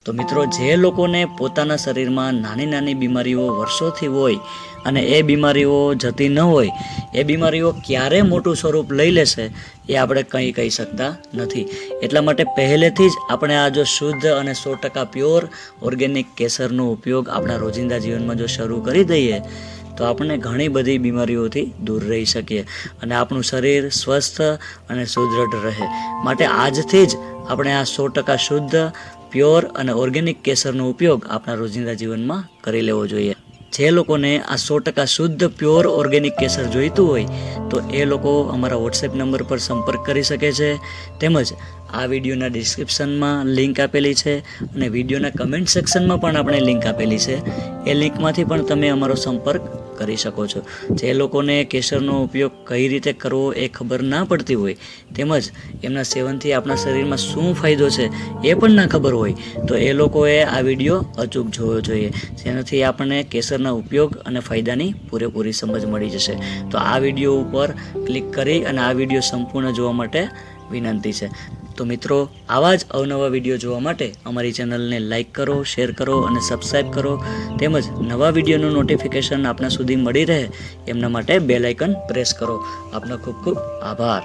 તો મિત્રો, જે લોકોને પોતાના શરીરમાં નાની નાની બીમારીઓ વર્ષોથી હોય અને એ બીમારીઓ જતી ન હોય, એ બીમારીઓ ક્યારે મોટું સ્વરૂપ લઈ લેશે એ આપણે કંઈ કહી શકતા નથી. એટલા માટે પહેલેથી જ આપણે આ જો શુદ્ધ અને 100% પ્યોર ઓર્ગેનિક કેસરનો ઉપયોગ આપણા રોજિંદા જીવનમાં જો શરૂ કરી દઈએ તો આપણે ઘણી બધી બીમારીઓથી દૂર રહી શકીએ અને આપણું શરીર સ્વસ્થ અને સુદૃઢ રહે. માટે આજથી જ આપણે આ 100% શુદ્ધ, પ્યોર અને ઓર્ગેનિક કેસરનો ઉપયોગ આપણા રોજિંદા જીવનમાં કરી લેવો જોઈએ. જે લોકોને આ 100% શુદ્ધ, પ્યોર ઓર્ગેનિક કેસર જોઈતું હોય તો એ લોકો અમારા વોટ્સએપ નંબર પર સંપર્ક કરી શકે છે. તેમજ આ વિડીયોના ડિસ્ક્રિપ્શનમાં લિંક આપેલી છે અને વિડીયોના કમેન્ટ સેક્શનમાં પણ આપણે લિંક આપેલી છે. એ લિંકમાંથી પણ તમે અમારો સંપર્ક કરી શકો છો. જે લોકોને કેસરનો ઉપયોગ કઈ રીતે કરવો એ ખબર ના પડતી હોય, તેમજ એમના સેવનથી આપણા શરીરમાં શું ફાયદો છે એ પણ ના ખબર હોય, તો એ લોકોએ આ વિડીયો અચૂક જોવો જોઈએ. જેનાથી આપણને કેસરના ઉપયોગ અને ફાયદાની પૂરેપૂરી સમજ મળી જશે. તો આ વિડીયો ઉપર ક્લિક કરી અને આ વિડીયો સંપૂર્ણ જોવા માટે વિનંતી છે. તો મિત્રો, આવા જ અવનવા વિડીયો જોવા માટે અમારી ચેનલને લાઇક કરો, શેર કરો અને સબસ્ક્રાઈબ કરો. તેમજ નવા વિડીયોનું નોટિફિકેશન આપના સુધી મળી રહે એમના માટે બેલ આઇકન પ્રેસ કરો. આપનો ખૂબ ખૂબ આભાર.